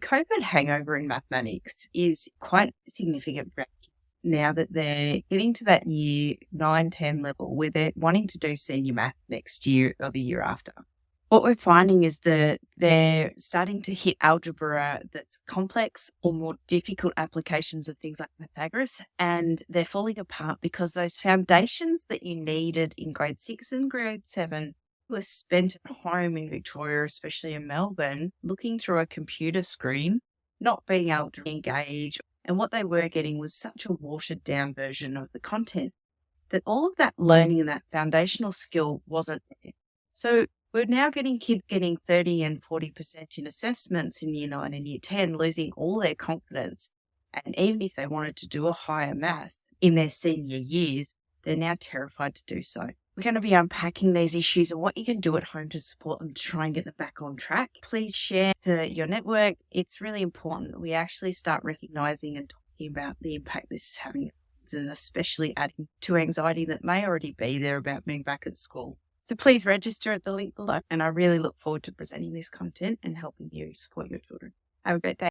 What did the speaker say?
COVID hangover in mathematics is quite significant for our kids now that they're getting to that year 9, 10 level where they're wanting to do senior math next year or the year after. What we're finding is that they're starting to hit algebra that's complex or more difficult applications of things like Pythagoras, and they're falling apart because those foundations that you needed in grade 6 and grade 7 were spent at home in Victoria, especially in Melbourne, looking through a computer screen, not being able to engage. And what they were getting was such a watered down version of the content that all of that learning and that foundational skill wasn't there. So we're now getting kids getting 30 and 40% in assessments in year 9 and year 10, losing all their confidence. And even if they wanted to do a higher math in their senior years, they're now terrified to do so. We're going to be unpacking these issues and what you can do at home to support them to try and get them back on track. Please share to your network. It's really important that we actually start recognizing and talking about the impact this is having, and especially adding to anxiety that may already be there about being back at school. So please register at the link below, and I really look forward to presenting this content and helping you support your children. Have a great day.